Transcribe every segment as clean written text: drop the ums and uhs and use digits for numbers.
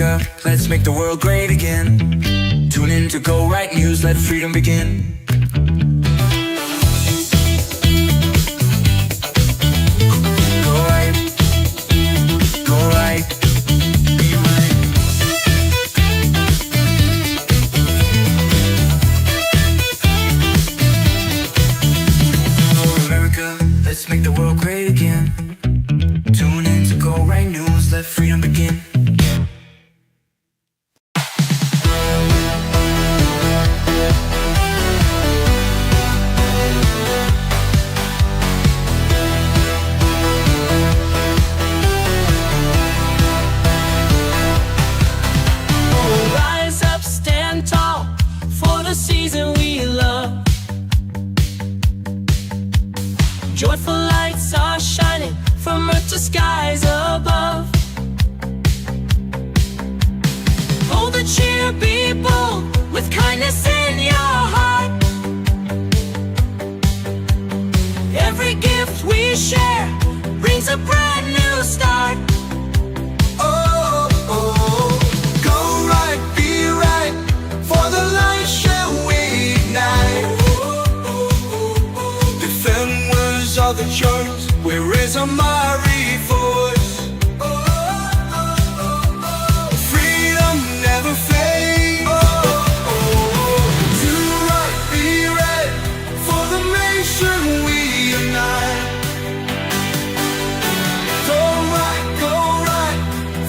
America, let's make the world great again. Tune in to Go Right News, let freedom begin. Go right, go right, be right. For America, let's make the world great again. Tune in to Go Right News, let freedom begin. Rise up, stand tall for the season we love. Joyful lights are shining from earth to skies above. Hold the cheer, be bold, with kindness in your heart. Every gift we share brings a brand new start. Oh, oh, go right, be right, for the light shall we ignite. Defend words of the church, we raise a mighty force. Freedom never fades. Do right, be right, for the nation we unite. Go right,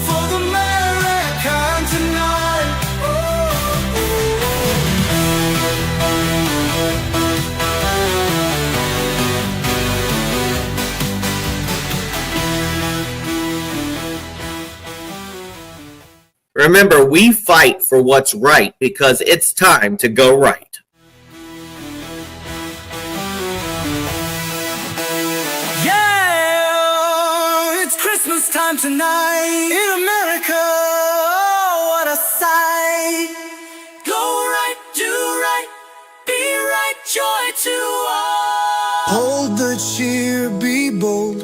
for the American tonight. Remember, we fight for what's right because it's time to go right. Yeah, it's Christmas time tonight in America. Oh, what a sight! Go right, do right, be right, joy to all. Hold the cheer, be bold,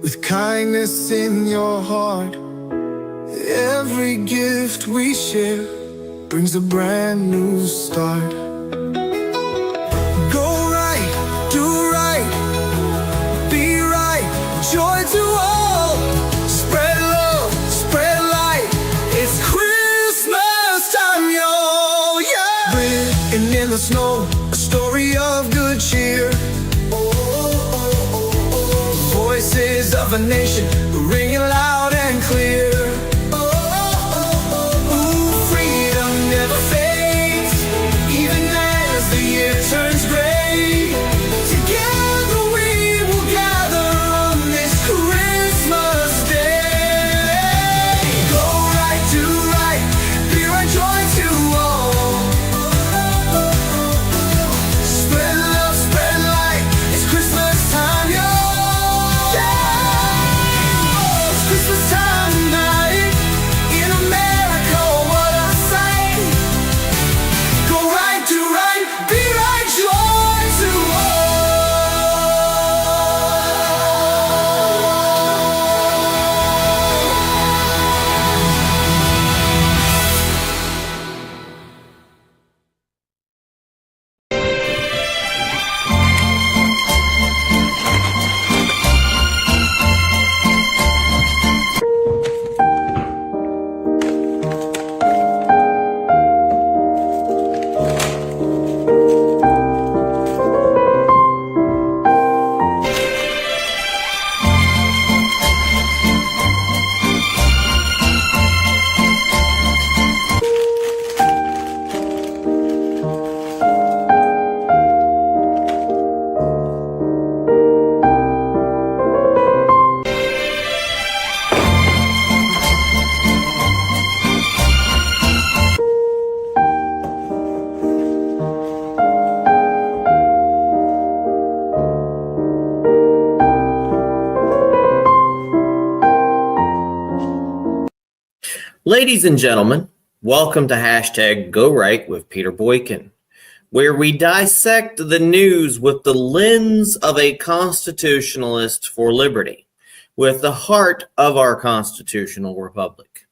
with kindness in your heart. Every gift we share brings a brand new start. Go right, do right, be right, joy to all. Spread love, spread light. It's Christmas time, y'all. Yeah. Written in the snow, a story of good cheer. Voices of a nation ringing loud and clear. Turns gray. Together we will gather on this Christmas day. Go right, do right, be right, joy to all. Spread love, spread light. It's Christmas time, y'all. Yeah. It's Christmas time tonight in America. What a sight. Go right, do right, be right. Ladies and gentlemen, welcome to Hashtag Go Right with Peter Boykin, where we dissect the news with the lens of a constitutionalist for liberty, with the heart of our constitutional republic.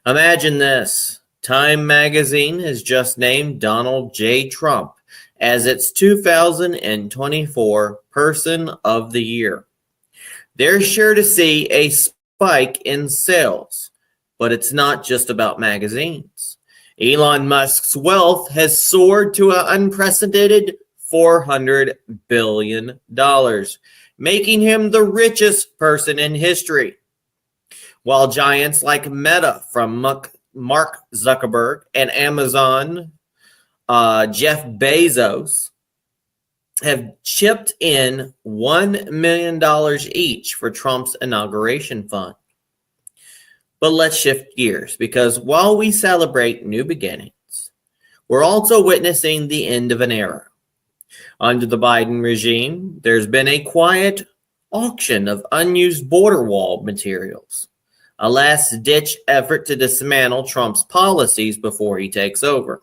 Imagine this. Time magazine has just named Donald J. Trump as its 2024 Person of the Year. They're sure to see a spike in sales, but it's not just about magazines. Elon Musk's wealth has soared to an unprecedented $400 billion, making him the richest person in history. While giants like Meta from Mark Zuckerberg and Amazon, Jeff Bezos, have chipped in $1 million each for Trump's inauguration fund. But let's shift gears, because while we celebrate new beginnings, we're also witnessing the end of an era. Under the Biden regime, there's been a quiet auction of unused border wall materials, a last-ditch effort to dismantle Trump's policies before he takes over.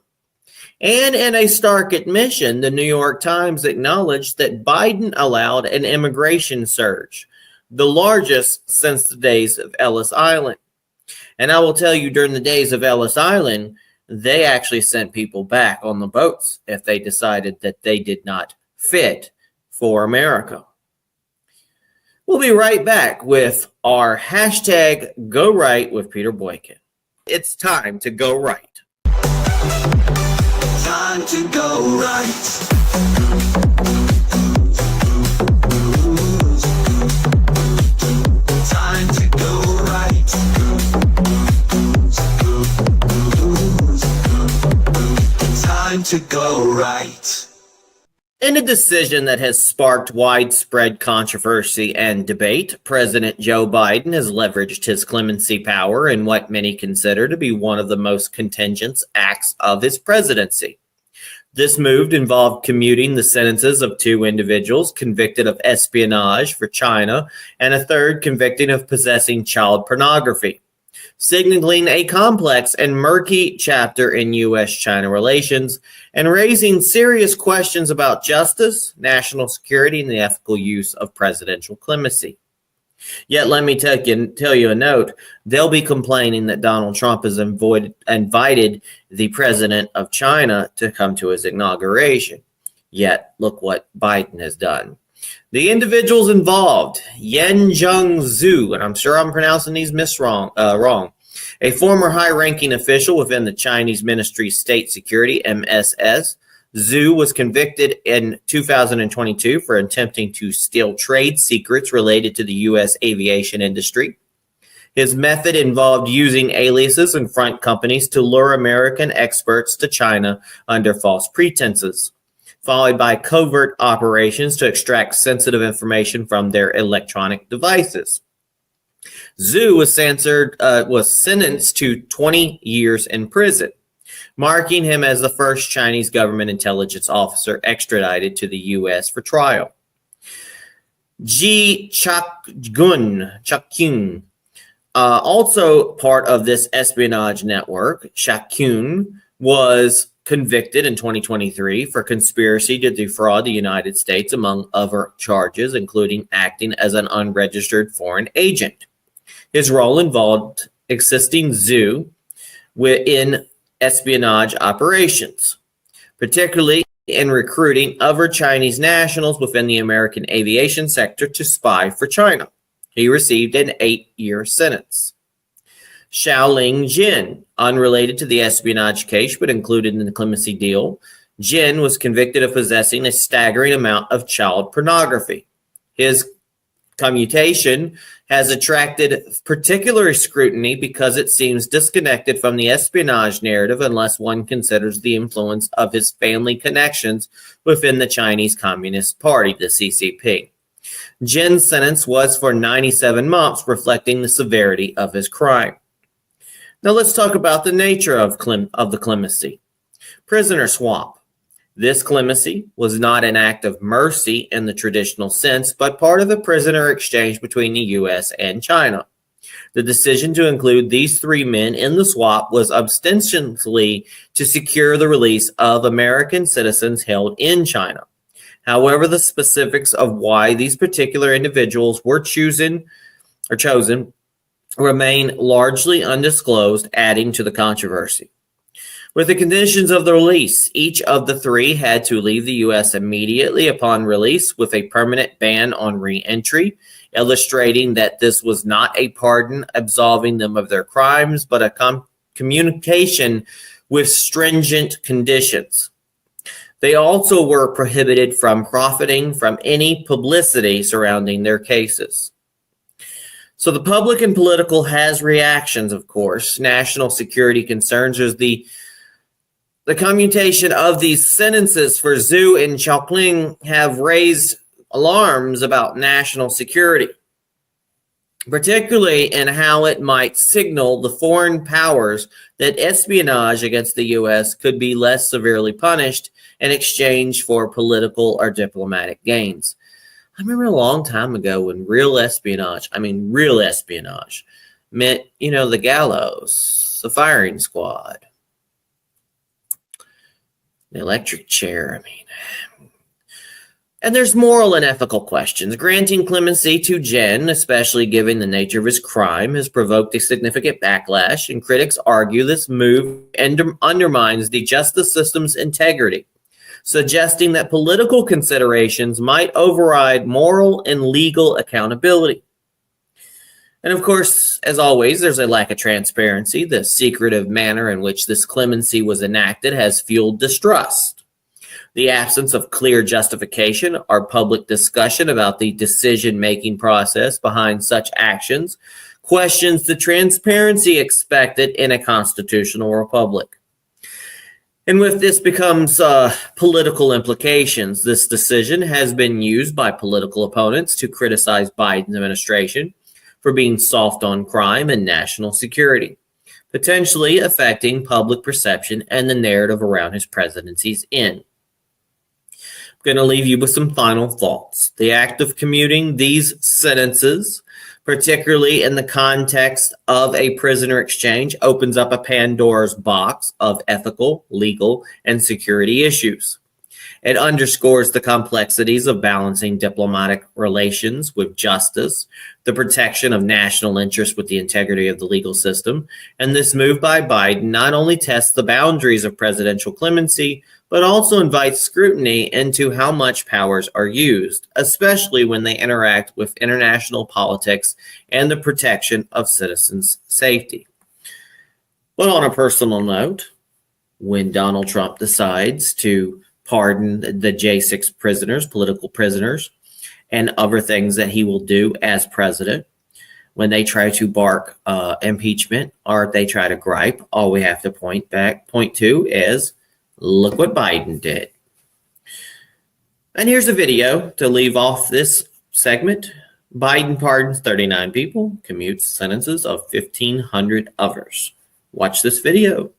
And in a stark admission, the New York Times acknowledged that Biden allowed an immigration surge, the largest since the days of Ellis Island. And I will tell you, during the days of Ellis Island, they actually sent people back on the boats if they decided that they did not fit for America. We'll be right back with our hashtag Go Right with Peter Boykin. It's time to go right. Time to go right. Time to go right. Time to go right. In a decision that has sparked widespread controversy and debate, President Joe Biden has leveraged his clemency power in what many consider to be one of the most contentious acts of his presidency. This move involved commuting the sentences of two individuals convicted of espionage for China and a third convicted of possessing child pornography, signaling a complex and murky chapter in U.S.-China relations and raising serious questions about justice, national security, and the ethical use of presidential clemency. Yet, let me tell you a note. They'll be complaining that Donald Trump has invited the president of China to come to his inauguration. Yet, look what Biden has done. The individuals involved, Yen Zheng Zhu, and I'm sure I'm pronouncing these wrong, a former high-ranking official within the Chinese Ministry of State Security, MSS. Zhu was convicted in 2022 for attempting to steal trade secrets related to the U.S. aviation industry. His method involved using aliases and front companies to lure American experts to China under false pretenses, followed by covert operations to extract sensitive information from their electronic devices. Zhu was sentenced to 20 years in prison, marking him as the first Chinese government intelligence officer extradited to the U.S. for trial. Ji Chak-kun, also part of this espionage network, Chak-kun was convicted in 2023 for conspiracy to defraud the United States, among other charges, including acting as an unregistered foreign agent. His role involved assisting Zhu in espionage operations, particularly in recruiting other Chinese nationals within the American aviation sector to spy for China. He received an 8-year sentence. Xiaoling Jin, unrelated to the espionage case but included in the clemency deal, Jin was convicted of possessing a staggering amount of child pornography. His commutation has attracted particular scrutiny because it seems disconnected from the espionage narrative unless one considers the influence of his family connections within the Chinese Communist Party, the CCP. Jin's sentence was for 97 months, reflecting the severity of his crime. Now let's talk about the nature of the clemency. Prisoner swap. This clemency was not an act of mercy in the traditional sense, but part of a prisoner exchange between the U.S. and China. The decision to include these three men in the swap was ostensibly to secure the release of American citizens held in China. However, the specifics of why these particular individuals were chosen remain largely undisclosed, adding to the controversy. With the conditions of the release, each of the three had to leave the U.S. immediately upon release with a permanent ban on re-entry, illustrating that this was not a pardon absolving them of their crimes, but a communication with stringent conditions. They also were prohibited from profiting from any publicity surrounding their cases. So the public and political has reactions, of course. National security concerns is the commutation of these sentences for Zhu and Chongqing have raised alarms about national security, particularly in how it might signal the foreign powers that espionage against the U.S. could be less severely punished in exchange for political or diplomatic gains. I remember a long time ago when real espionage meant, the gallows, the firing squad, the electric chair, And there's moral and ethical questions. Granting clemency to Jen, especially given the nature of his crime, has provoked a significant backlash, and critics argue this move undermines the justice system's integrity, suggesting that political considerations might override moral and legal accountability. And of course, as always, there's a lack of transparency. The secretive manner in which this clemency was enacted has fueled distrust. The absence of clear justification or public discussion about the decision-making process behind such actions questions the transparency expected in a constitutional republic. And with this becomes political implications. This decision has been used by political opponents to criticize Biden's administration for being soft on crime and national security, potentially affecting public perception and the narrative around his presidency's end. I'm going to leave you with some final thoughts. The act of commuting these sentences, particularly in the context of a prisoner exchange, opens up a Pandora's box of ethical, legal, and security issues. It underscores the complexities of balancing diplomatic relations with justice, the protection of national interests with the integrity of the legal system, and this move by Biden not only tests the boundaries of presidential clemency, but also invites scrutiny into how much powers are used, especially when they interact with international politics and the protection of citizens' safety. But on a personal note, when Donald Trump decides to pardon the J6 prisoners, political prisoners, and other things that he will do as president, when they try to bark impeachment or they try to gripe, all we have to point to is, look what Biden did. And here's a video to leave off this segment. Biden pardons 39 people, commutes sentences of 1,500 others. Watch this video.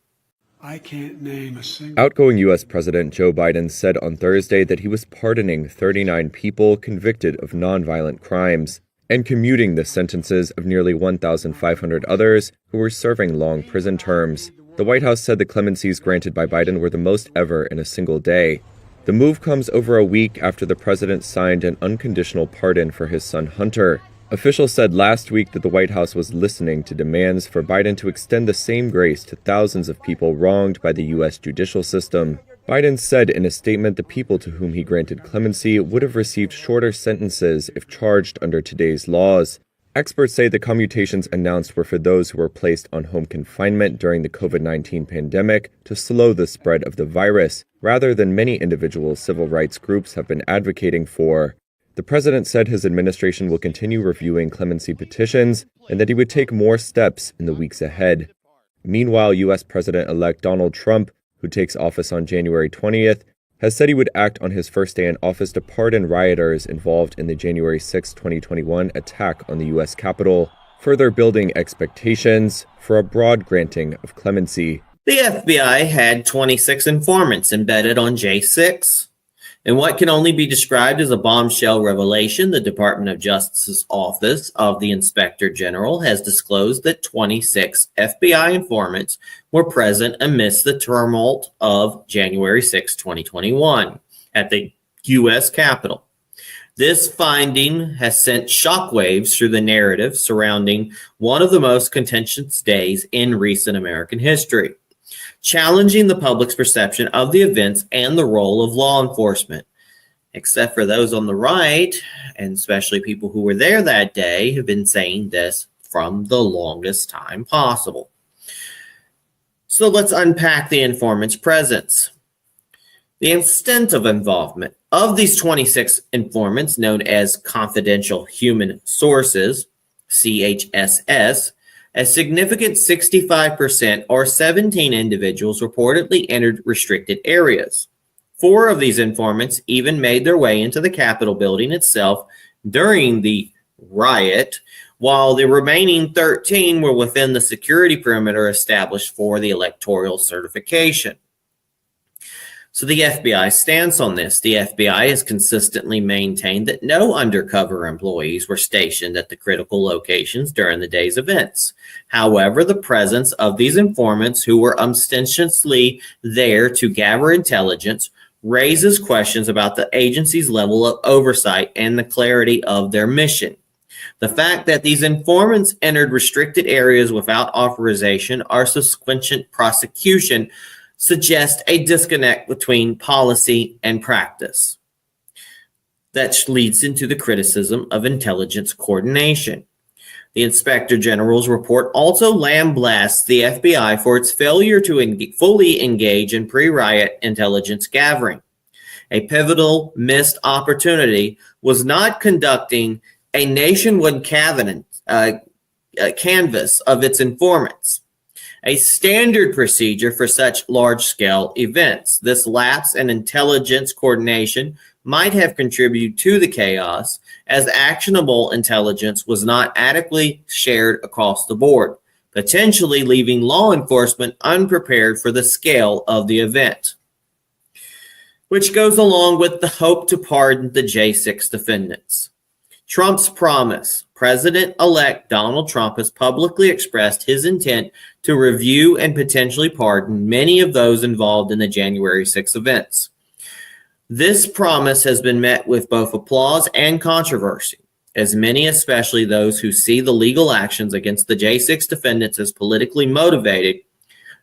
I can't name a single... Outgoing U.S. President Joe Biden said on Thursday that he was pardoning 39 people convicted of nonviolent crimes and commuting the sentences of nearly 1,500 others who were serving long prison terms. The White House said the clemencies granted by Biden were the most ever in a single day. The move comes over a week after the president signed an unconditional pardon for his son Hunter. Officials said last week that the White House was listening to demands for Biden to extend the same grace to thousands of people wronged by the U.S. judicial system. Biden said in a statement the people to whom he granted clemency would have received shorter sentences if charged under today's laws. Experts say the commutations announced were for those who were placed on home confinement during the COVID-19 pandemic to slow the spread of the virus, rather than many individual civil rights groups have been advocating for. The president said his administration will continue reviewing clemency petitions and that he would take more steps in the weeks ahead. Meanwhile, U.S. President-elect Donald Trump, who takes office on January 20th, has said he would act on his first day in office to pardon rioters involved in the January 6, 2021 attack on the U.S. Capitol, further building expectations for a broad granting of clemency. The FBI had 26 informants embedded on J6. In what can only be described as a bombshell revelation, the Department of Justice's Office of the Inspector General has disclosed that 26 FBI informants were present amidst the tumult of January 6, 2021 at the U.S. Capitol. This finding has sent shockwaves through the narrative surrounding one of the most contentious days in recent American history, challenging the public's perception of the events and the role of law enforcement. Except for those on the right, and especially people who were there that day, have been saying this from the longest time possible. So let's unpack the informant's presence. The extent of involvement of these 26 informants, known as confidential human sources, CHSS, a significant 65% or 17 individuals reportedly entered restricted areas. 4 of these informants even made their way into the Capitol building itself during the riot, while the remaining 13 were within the security perimeter established for the electoral certification. So the FBI stance on this. The FBI has consistently maintained that no undercover employees were stationed at the critical locations during the day's events. However, the presence of these informants who were ostensibly there to gather intelligence raises questions about the agency's level of oversight and the clarity of their mission. The fact that these informants entered restricted areas without authorization or subsequent prosecution suggests a disconnect between policy and practice. That leads into the criticism of intelligence coordination. The Inspector General's report also lambasts the FBI for its failure to fully engage in pre-riot intelligence gathering. A pivotal missed opportunity was not conducting a nationwide canvass of its informants, a standard procedure for such large-scale events. This lapse in intelligence coordination might have contributed to the chaos, as actionable intelligence was not adequately shared across the board, potentially leaving law enforcement unprepared for the scale of the event. Which goes along with the hope to pardon the J6 defendants. Trump's promise. President-elect Donald Trump has publicly expressed his intent to review and potentially pardon many of those involved in the January 6 events. This promise has been met with both applause and controversy, as many, especially those who see the legal actions against the J6 defendants as politically motivated.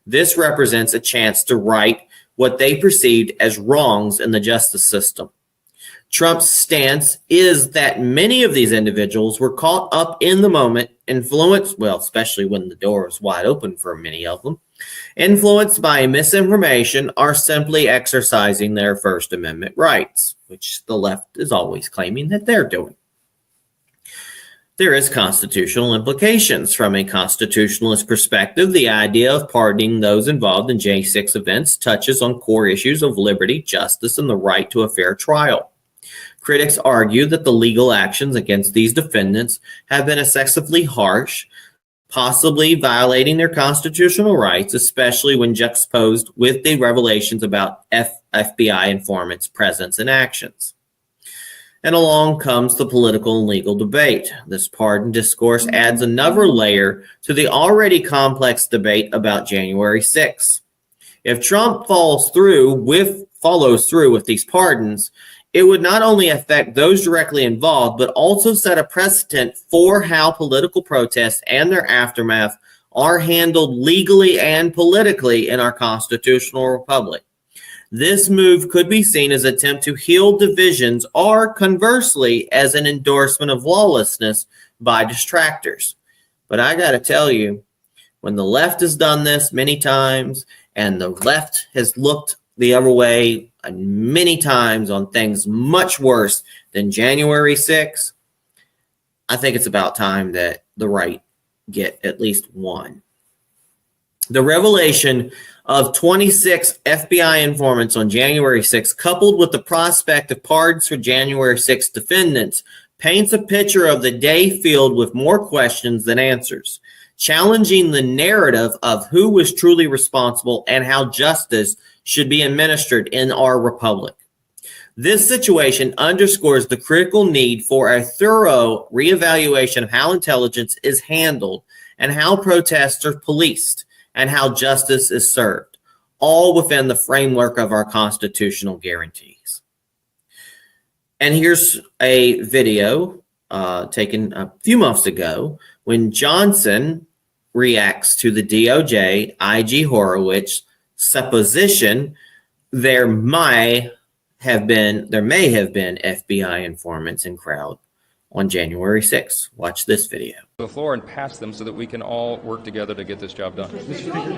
This represents a chance to right what they perceived as wrongs in the justice system. Trump's stance is that many of these individuals were caught up in the moment, influenced, well, especially when the door is wide open for many of them, influenced by misinformation, are simply exercising their First Amendment rights, which the left is always claiming that they're doing. There is constitutional implications. From a constitutionalist perspective, the idea of pardoning those involved in J6 events touches on core issues of liberty, justice, and the right to a fair trial. Critics argue that the legal actions against these defendants have been excessively harsh, possibly violating their constitutional rights, especially when juxtaposed with the revelations about FBI informants' presence and actions. And along comes the political and legal debate. This pardon discourse adds another layer to the already complex debate about January 6. If Trump follows through with these pardons, it would not only affect those directly involved, but also set a precedent for how political protests and their aftermath are handled legally and politically in our constitutional republic. This move could be seen as an attempt to heal divisions, or conversely, as an endorsement of lawlessness by distractors. But I got to tell you, when the left has done this many times, and the left has looked the other way many times on things much worse than January 6, I think it's about time that the right get at least one. The revelation of 26 FBI informants on January 6, coupled with the prospect of pardons for January 6 defendants, paints a picture of the day filled with more questions than answers, challenging the narrative of who was truly responsible and how justice should be administered in our republic. This situation underscores the critical need for a thorough reevaluation of how intelligence is handled and how protests are policed and how justice is served, all within the framework of our constitutional guarantees. And here's a video taken a few months ago when Johnson reacts to the DOJ IG Horowitz supposition there may have been FBI informants in crowd on January 6th. Watch this video. The floor and pass them so that we can all work together to get this job done.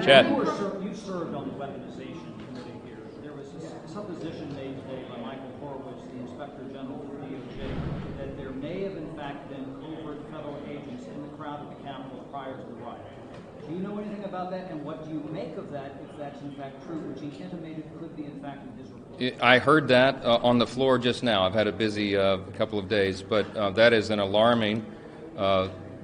Chad. You served on the weaponization committee here. There was a supposition made today by Michael Horowitz, the Inspector General for DOJ, that there may have in fact been covert federal agents in the crowd at the Capitol prior to the riot. Do you know anything about that, and what do you make of that if that's in fact true, which he intimated could be in fact in his report? I heard that on the floor just now. I've had a busy couple of days, but that is an alarming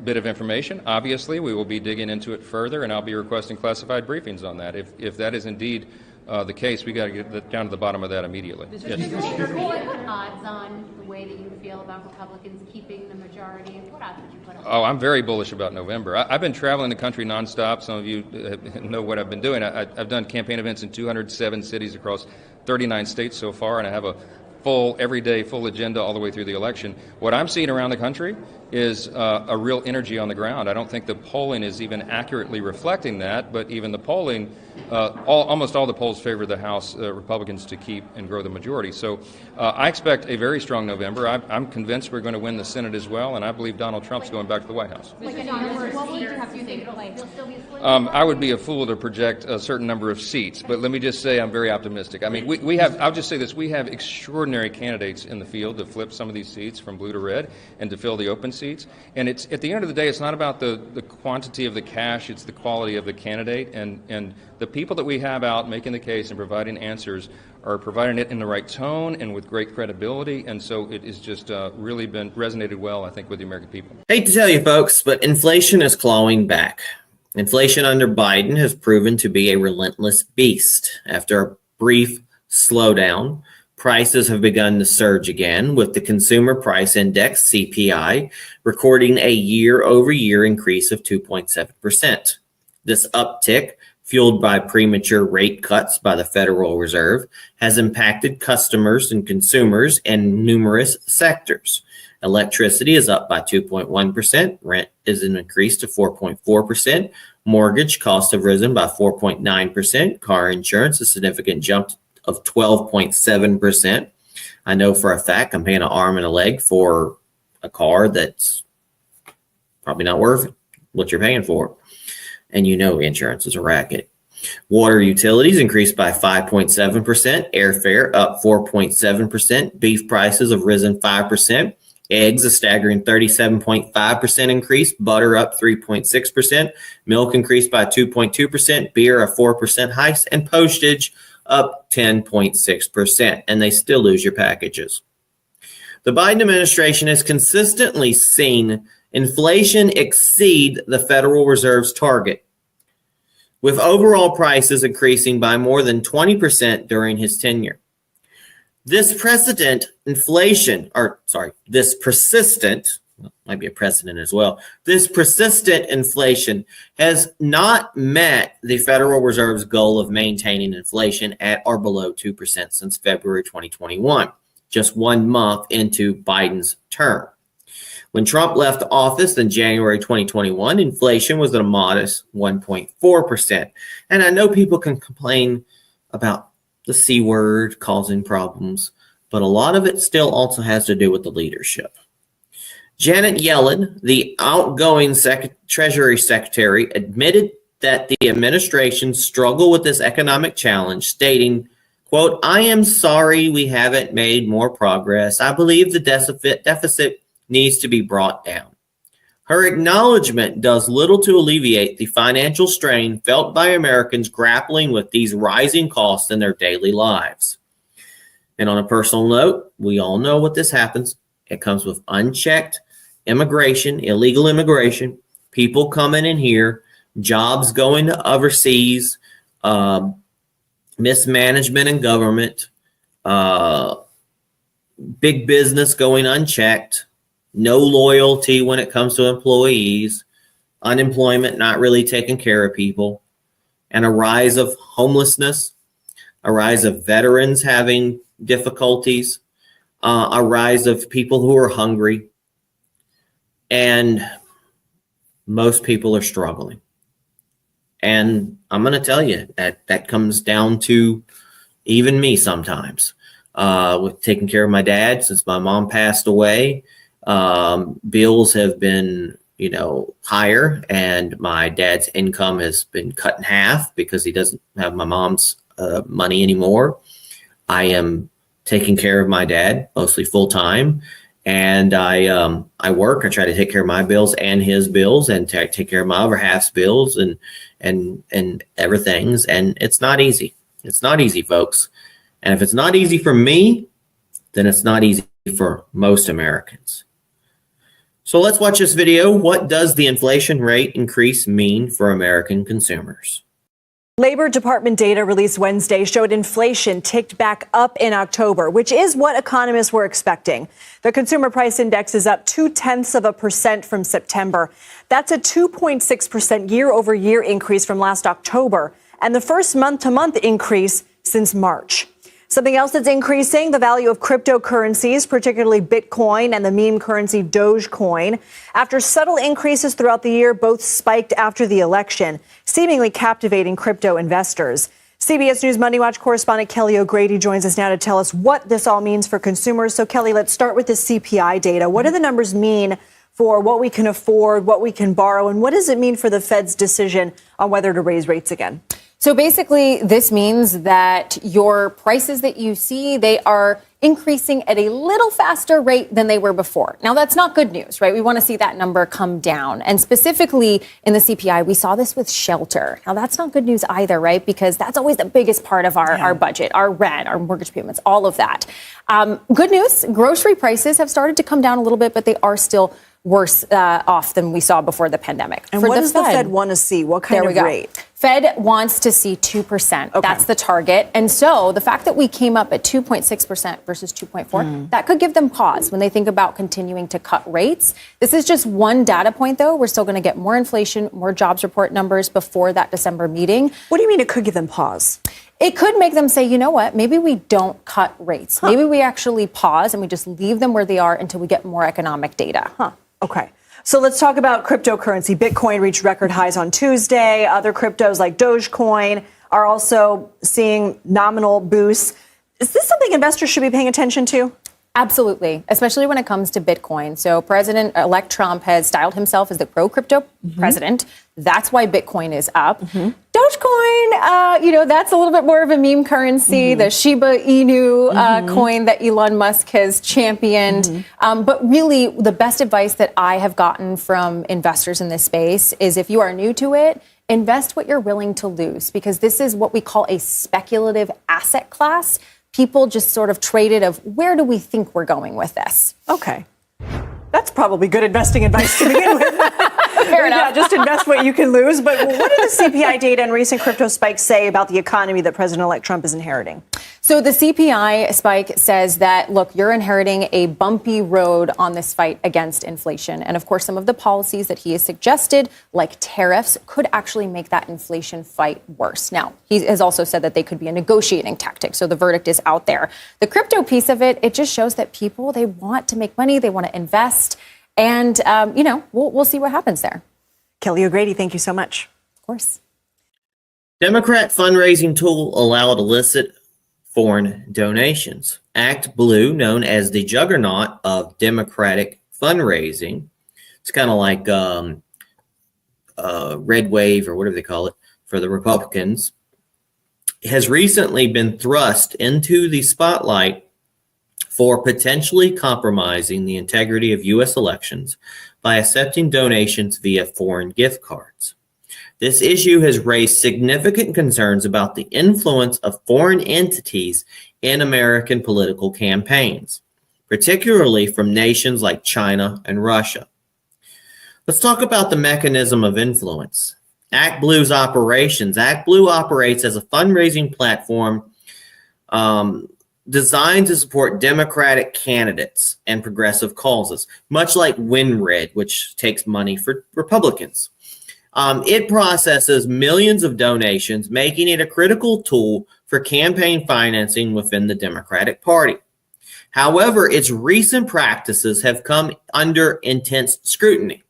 bit of information. Obviously, we will be digging into it further, and I'll be requesting classified briefings on that. If that is indeed the case, we got to get down to the bottom of that immediately. Mr. Speaker, can you put odds on the way that you feel about Republicans keeping the majority? What odds would you put on? Oh, I'm very bullish about November. I've been traveling the country nonstop. Some of you know what I've been doing. I've done campaign events in 207 cities across 39 states so far, and I have a everyday full agenda all the way through the election. What I'm seeing around the country is a real energy on the ground. I don't think the polling is even accurately reflecting that, but even the polling, almost all the polls favor the House Republicans to keep and grow the majority. So I expect a very strong November. I'm convinced we're going to win the Senate as well, and I believe Donald Trump's going back to the White House. What would you have to take place? I would be a fool to project a certain number of seats, but let me just say I'm very optimistic. I mean, we have, I'll just say this, we have extraordinary candidates in the field to flip some of these seats from blue to red and to fill the open seats. And it's at the end of the day, it's not about the quantity of the cash, it's the quality of the candidate. And the people that we have out making the case and providing answers are providing it in the right tone and with great credibility. And so it has just really been resonated well, I think, with the American people. Hate to tell you, folks, but inflation is clawing back. Inflation under Biden has proven to be a relentless beast. After a brief slowdown, prices have begun to surge again, with the Consumer Price Index, CPI, recording a year-over-year increase of 2.7%. This uptick, fueled by premature rate cuts by the Federal Reserve, has impacted customers and consumers in numerous sectors. Electricity is up by 2.1%. Rent is an increase to 4.4%. Mortgage costs have risen by 4.9%. Car insurance, a significant jump of 12.7%. I know for a fact I'm paying an arm and a leg for a car that's probably not worth what you're paying for. And you know insurance is a racket. Water utilities increased by 5.7%. Airfare up 4.7%. Beef prices have risen 5%. Eggs, a staggering 37.5% increase. Butter up 3.6%. Milk increased by 2.2%. Beer a 4% hike. And postage up 10.6%. And they still lose your packages. The Biden administration has consistently seen inflation exceed the Federal Reserve's target, with overall prices increasing by more than 20% during his tenure. This persistent, might be a precedent as well. This persistent inflation has not met the Federal Reserve's goal of maintaining inflation at or below 2% since February 2021, just 1 month into Biden's term. When Trump left office in January 2021, inflation was at a modest 1.4%. And I know people can complain about the C word causing problems, but a lot of it still also has to do with the leadership. Janet Yellen, the outgoing Treasury Secretary, admitted that the administration struggled with this economic challenge, stating, quote, "I am sorry we haven't made more progress. I believe the deficit needs to be brought down." Her acknowledgement does little to alleviate the financial strain felt by Americans grappling with these rising costs in their daily lives. And on a personal note, we all know what this happens. It comes with unchecked immigration, illegal immigration, people coming in here, jobs going to overseas, mismanagement in government, big business going unchecked, no loyalty when it comes to employees, unemployment not really taking care of people, and a rise of homelessness, a rise of veterans having difficulties, a rise of people who are hungry, and most people are struggling. And I'm going to tell you that comes down to even me sometimes. With taking care of my dad since my mom passed away, bills have been, higher, and my dad's income has been cut in half because he doesn't have my mom's money anymore. I am taking care of my dad mostly full time, and I work. I try to take care of my bills and his bills, and take care of my other half's bills and everything's. And it's not easy. It's not easy, folks. And if it's not easy for me, then it's not easy for most Americans. So let's watch this video. What does the inflation rate increase mean for American consumers? Labor Department data released Wednesday showed inflation ticked back up in October, which is what economists were expecting. The consumer price index is up 0.2% from September. That's a 2.6% year-over-year increase from last October, and the first month-to-month increase since March. Something else that's increasing, the value of cryptocurrencies, particularly Bitcoin and the meme currency Dogecoin. After subtle increases throughout the year, both spiked after the election, seemingly captivating crypto investors. CBS News Money Watch correspondent Kelly O'Grady joins us now to tell us what this all means for consumers. So, Kelly, let's start with the CPI data. What do the numbers mean for what we can afford, what we can borrow, and what does it mean for the Fed's decision on whether to raise rates again? So basically, this means that your prices that you see, they are increasing at a little faster rate than they were before. Now, that's not good news, right? We want to see that number come down. And specifically in the CPI, we saw this with shelter. Now, that's not good news either, right? Because that's always the biggest part of our budget, our rent, our mortgage payments, all of that. Good news, grocery prices have started to come down a little bit, but they are still worse off than we saw before the pandemic. And what does the Fed want to see? What kind of rate? Fed wants to see 2%. Okay. That's the target. And so the fact that we came up at 2.6% versus 2.4, that could give them pause when they think about continuing to cut rates. This is just one data point, though. We're still going to get more inflation, more jobs report numbers before that December meeting. What do you mean it could give them pause? It could make them say, you know what, maybe we don't cut rates. Maybe we actually pause and we just leave them where they are until we get more economic data. Okay. So let's talk about cryptocurrency. Bitcoin reached record highs on Tuesday. Other cryptos like Dogecoin are also seeing nominal boosts. Is this something investors should be paying attention to? Absolutely, especially when it comes to Bitcoin. So President-elect Trump has styled himself as the pro-crypto president. That's why Bitcoin is up. Dogecoin, that's a little bit more of a meme currency, the Shiba Inu coin that Elon Musk has championed. But really, the best advice that I have gotten from investors in this space is if you are new to it, invest what you're willing to lose, because this is what we call a speculative asset class. People just sort of traded of where do we think we're going with this? Okay. That's probably good investing advice to begin with. Fair enough. Yeah, just invest what you can lose. But what did the CPI data and recent crypto spikes say about the economy that President-elect Trump is inheriting? So the CPI spike says that, look, you're inheriting a bumpy road on this fight against inflation. And of course, some of the policies that he has suggested, like tariffs, could actually make that inflation fight worse. Now, he has also said that they could be a negotiating tactic. So the verdict is out there. The crypto piece of it, it just shows that people, they want to make money. They want to invest. And, we'll see what happens there. Kelly O'Grady, thank you so much. Of course. Democrat fundraising tool allowed illicit foreign donations. Act Blue, known as the juggernaut of Democratic fundraising, it's kind of like Red Wave or whatever they call it for the Republicans, has recently been thrust into the spotlight for potentially compromising the integrity of U.S. elections by accepting donations via foreign gift cards. This issue has raised significant concerns about the influence of foreign entities in American political campaigns, particularly from nations like China and Russia. Let's talk about the mechanism of influence. Act Blue's operations. Act Blue operates as a fundraising platform designed to support Democratic candidates and progressive causes, much like WinRed, which takes money for Republicans. It processes millions of donations, making it a critical tool for campaign financing within the Democratic Party. However, its recent practices have come under intense scrutiny.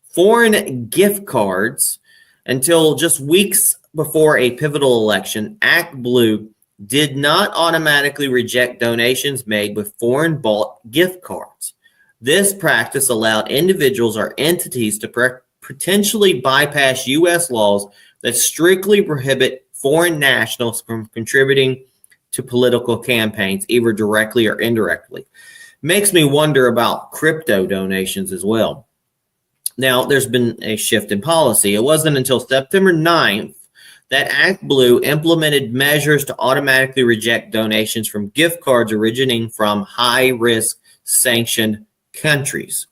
Foreign gift cards, until just weeks before a pivotal election, ActBlue did not automatically reject donations made with foreign bought gift cards. This practice allowed individuals or entities to potentially bypass U.S. laws that strictly prohibit foreign nationals from contributing to political campaigns, either directly or indirectly. Makes me wonder about crypto donations as well. Now, there's been a shift in policy. It wasn't until September 9th that ActBlue implemented measures to automatically reject donations from gift cards originating from high-risk sanctioned countries.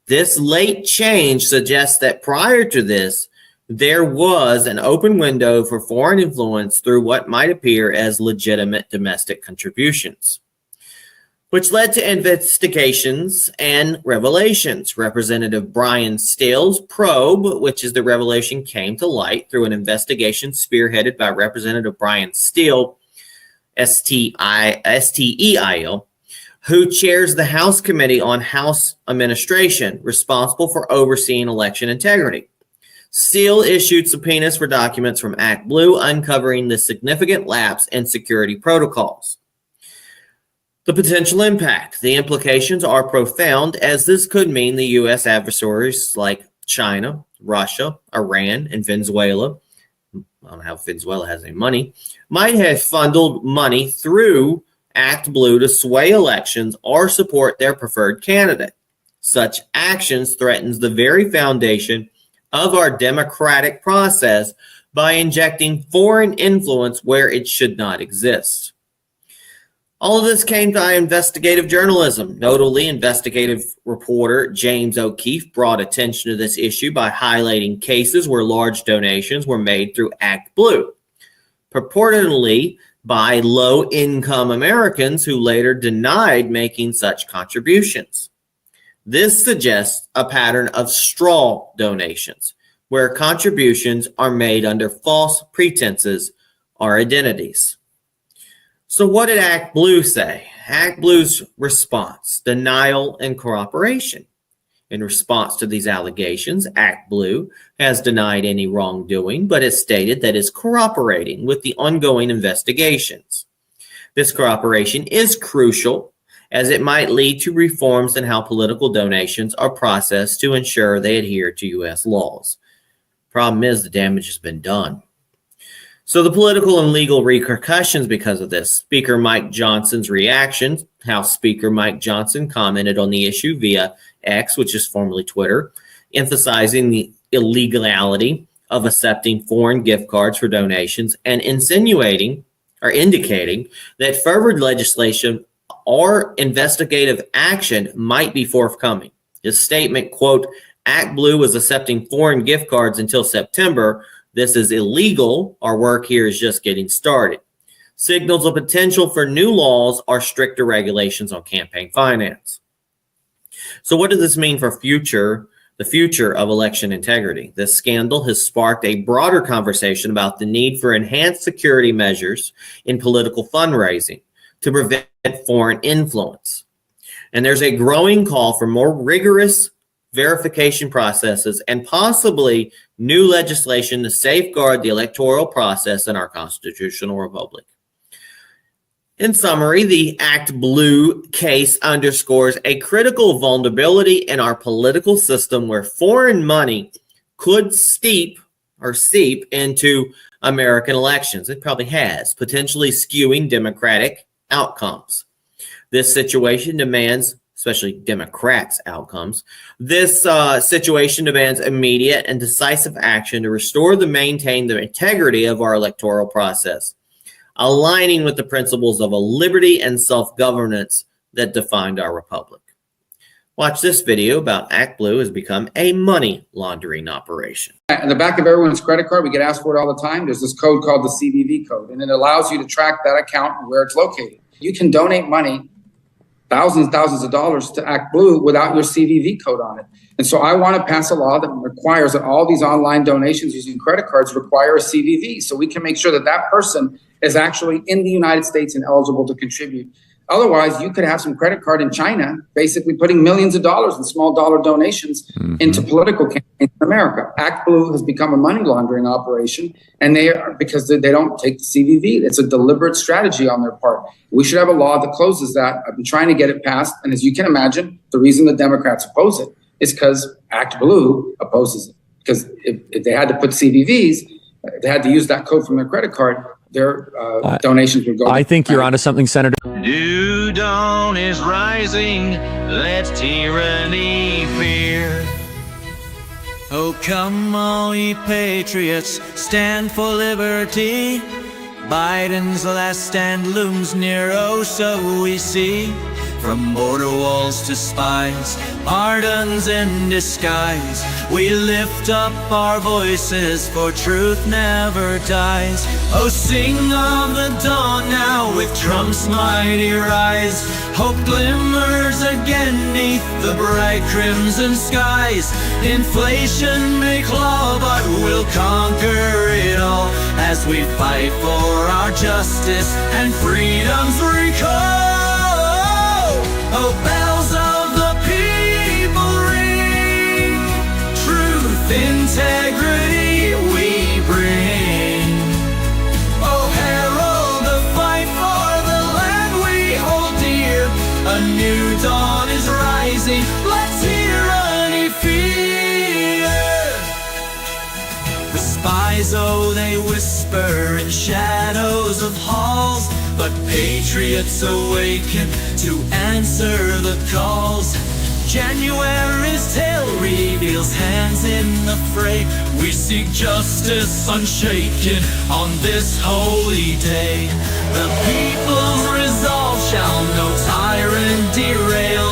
This late change suggests that prior to this, there was an open window for foreign influence through what might appear as legitimate domestic contributions, which led to investigations and revelations. Representative Brian Steele's probe, which is the revelation, came to light through an investigation spearheaded by Representative Brian Steele, S-T-E-I-L, who chairs the House Committee on House Administration, responsible for overseeing election integrity. Steele issued subpoenas for documents from ActBlue uncovering the significant lapse in security protocols. The potential impact. The implications are profound, as this could mean the U.S. adversaries like China, Russia, Iran, and Venezuela, I don't know how Venezuela has any money, might have funneled money through ActBlue to sway elections or support their preferred candidate. Such actions threatens the very foundation of our democratic process by injecting foreign influence where it should not exist. All of this came to investigative journalism. Notably, investigative reporter James O'Keefe brought attention to this issue by highlighting cases where large donations were made through ActBlue, purportedly by low-income Americans who later denied making such contributions. This suggests a pattern of straw donations, where contributions are made under false pretenses or identities. So what did ActBlue say? ActBlue's response: denial and cooperation. In response to these allegations, ActBlue has denied any wrongdoing, but has stated that it's cooperating with the ongoing investigations. This cooperation is crucial, as it might lead to reforms in how political donations are processed to ensure they adhere to U.S. laws. Problem is, the damage has been done. So the political and legal repercussions because of this. Speaker Mike Johnson's reaction. House Speaker Mike Johnson commented on the issue via X, which is formerly Twitter, emphasizing the illegality of accepting foreign gift cards for donations and insinuating or indicating that further legislation or investigative action might be forthcoming. His statement, quote, ActBlue was accepting foreign gift cards until September. This is illegal. Our work here is just getting started. Signals a potential for new laws or stricter regulations on campaign finance. So what does this mean for the future of election integrity? This scandal has sparked a broader conversation about the need for enhanced security measures in political fundraising to prevent foreign influence. And there's a growing call for more rigorous verification processes and possibly new legislation to safeguard the electoral process in our constitutional republic. In summary, the ActBlue case underscores a critical vulnerability in our political system where foreign money could seep into American elections. It probably has, potentially skewing democratic outcomes. This situation demands, especially Democrats' outcomes, this situation demands immediate and decisive action to restore and maintain the integrity of our electoral process, aligning with the principles of a liberty and self-governance that defined our republic. Watch this video about ActBlue has become a money laundering operation. In the back of everyone's credit card, we get asked for it all the time. There's this code called the CVV code, and it allows you to track that account and where it's located. You can donate money, thousands of dollars to ActBlue without your CVV code on it. And so I want to pass a law that requires that all these online donations using credit cards require a CVV, so we can make sure that that person is actually in the United States and eligible to contribute Otherwise, you could have some credit card in China basically putting millions of dollars in small dollar donations into political campaigns in America. Act Blue has become a money laundering operation, and because they don't take the CVV. It's a deliberate strategy on their part. We should have a law that closes that. I've been trying to get it passed, and as you can imagine, the reason the Democrats oppose it is because Act Blue opposes it. Because if they had to put CVVs, they had to use that code from their credit card, their donations would go. I think you're onto something, Senator. New dawn is rising, let tyranny fear. Oh, come all ye patriots, stand for liberty. Biden's last stand looms near, oh, so we see. From border walls to spies, pardons in disguise, we lift up our voices, for truth never dies. Oh, sing of the dawn now with Trump's mighty rise. Hope glimmers again neath the bright crimson skies. Inflation may claw, but we'll conquer it all as we fight for our justice and freedom's recall. Oh, bells of the people ring, truth, integrity we bring. Oh, herald the fight for the land we hold dear. A new dawn is rising, let tyranny fear. The spies, oh, they whisper in shadows of halls, but patriots awaken to answer the calls. January's tale reveals hands in the fray. We seek justice unshaken on this holy day. The people's resolve shall no tyrant derail.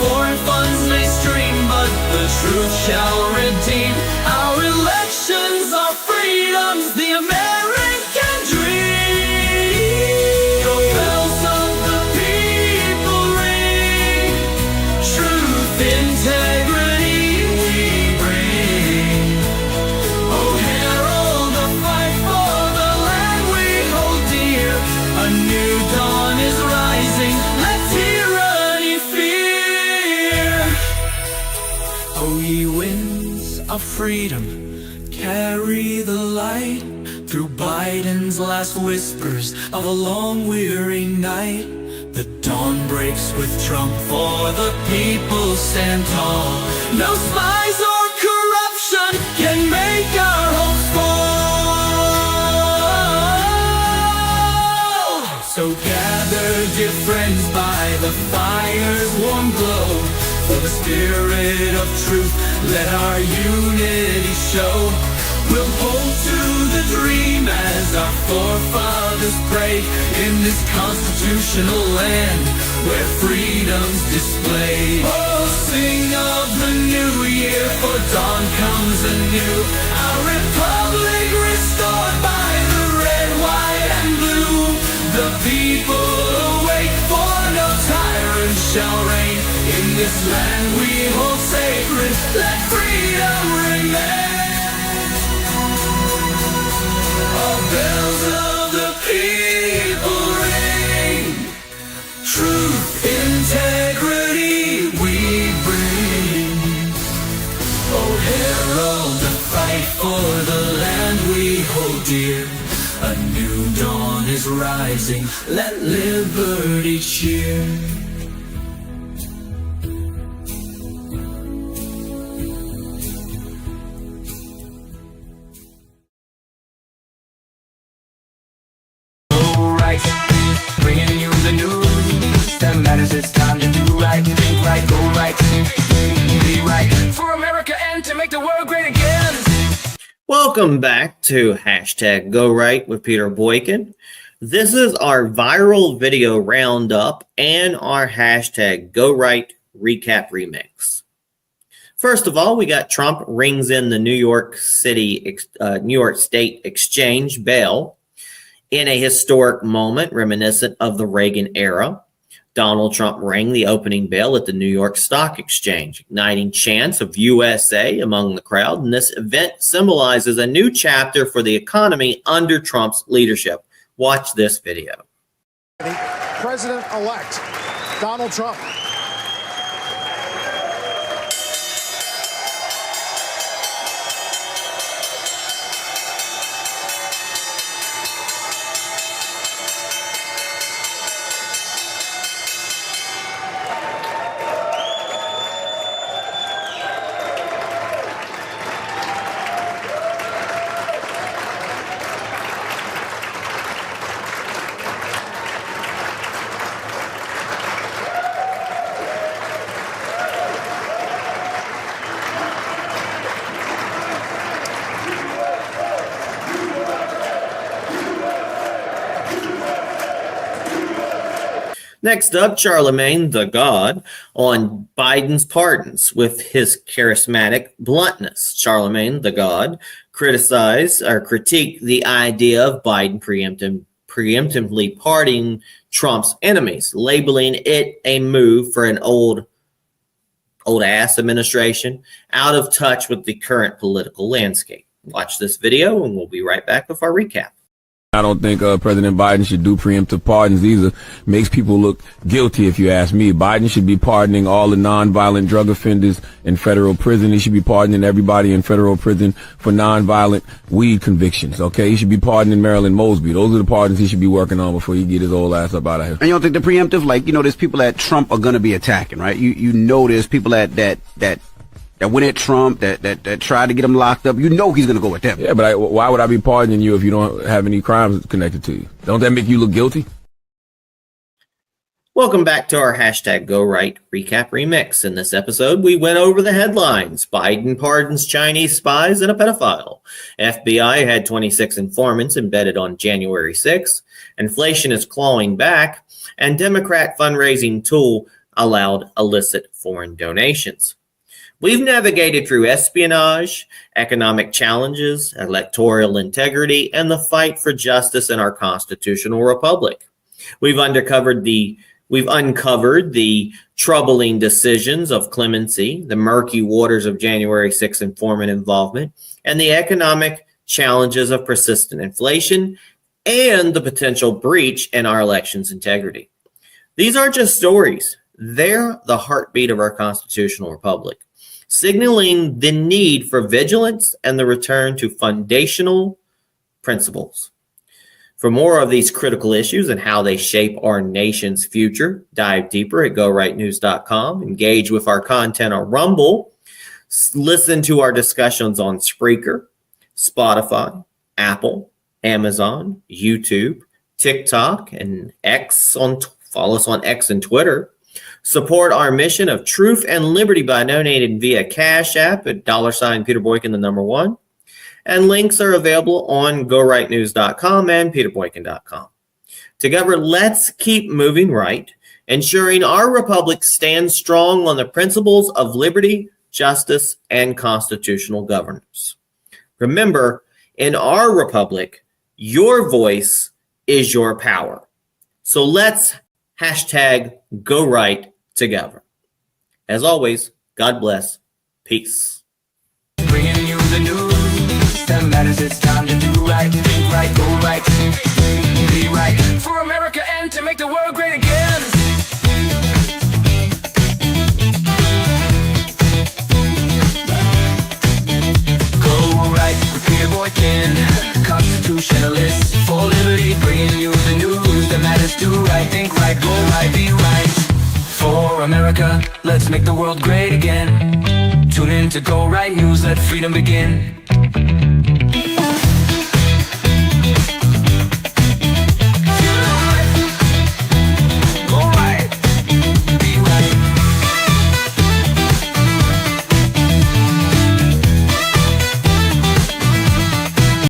Foreign funds may stream, but the truth shall redeem. Our elections are freedoms, the American dream. Of freedom, carry the light through Biden's last whispers of a long weary night. The dawn breaks with Trump, for the people stand tall. No spies or corruption can make our hopes fall. So gather, dear friends, by the fire's warm glow. For the spirit of truth, let our unity show. We'll hold to the dream as our forefathers prayed, in this constitutional land where freedom's displayed. Oh, sing of the new year, for dawn comes anew. Our republic restored by the red, white, and blue. The people awake, for no tyrant shall reign. In this land we hold sacred, let freedom remain. Oh, bells of the people ring, truth, integrity we bring. Oh, herald the fight for the land we hold dear. A new dawn is rising, let liberty cheer. Bringing you the news that matters. It's time to do right, think right, go right, be right for America and to make the world great again. Welcome back to Hashtag Go Right with Peter Boykin. This is our viral video roundup and our Hashtag Go Right recap remix. First of all, we got Trump rings in the New York State Exchange bell in a historic moment reminiscent of the Reagan era. Donald Trump rang the opening bell at the New York Stock Exchange, igniting chants of USA among the crowd, and this event symbolizes a new chapter for the economy under Trump's leadership. Watch this video. President-elect Donald Trump. Next up, Charlemagne the God on Biden's pardons with his charismatic bluntness. Charlemagne the God critiqued the idea of Biden preemptively pardoning Trump's enemies, labeling it a move for an old ass administration out of touch with the current political landscape. Watch this video and we'll be right back with our recap. I don't think President Biden should do preemptive pardons either. Makes people look guilty, if you ask me. Biden should be pardoning all the nonviolent drug offenders in federal prison. He should be pardoning everybody in federal prison for nonviolent weed convictions, okay? He should be pardoning Marilyn Mosby. Those are the pardons he should be working on before he get his old ass up out of here. And you don't think the preemptive, like, there's people that Trump are going to be attacking, right? You know there's people that went at Trump, that tried to get him locked up. He's going to go with them. Yeah, but why would I be pardoning you if you don't have any crimes connected to you? Don't that make you look guilty? Welcome back to our hashtag GoRight Recap Remix. In this episode, we went over the headlines. Biden pardons Chinese spies and a pedophile. FBI had 26 informants embedded on January 6th. Inflation is clawing back. And Democrat fundraising tool allowed illicit foreign donations. We've navigated through espionage, economic challenges, electoral integrity, and the fight for justice in our constitutional republic. We've uncovered the troubling decisions of clemency, the murky waters of January 6th informant involvement, and the economic challenges of persistent inflation and the potential breach in our elections' integrity. These aren't just stories. They're the heartbeat of our constitutional republic, signaling the need for vigilance and the return to foundational principles. For more of these critical issues and how they shape our nation's future, dive deeper at GoRightNews.com, engage with our content on Rumble, listen to our discussions on Spreaker, Spotify, Apple, Amazon, YouTube, TikTok, and X. Follow us on X and Twitter. Support our mission of truth and liberty by donating via Cash App at $ Peter Boykin, the number 1. And links are available on GoRightNews.com and PeterBoykin.com. Together, let's keep moving right, ensuring our republic stands strong on the principles of liberty, justice, and constitutional governance. Remember, in our republic, your voice is your power. So let's hashtag GoRight together. As always, God bless. Peace. Bringing you the news that matters. It's time to do right, think right, go right, be right for America and to make the world great again. Go right with Peter Boykin, constitutionalist for liberty, bringing you the news that matters. Do right, think right, go right, be right for America. Let's make the world great again. Tune in to Go Right News, let freedom begin.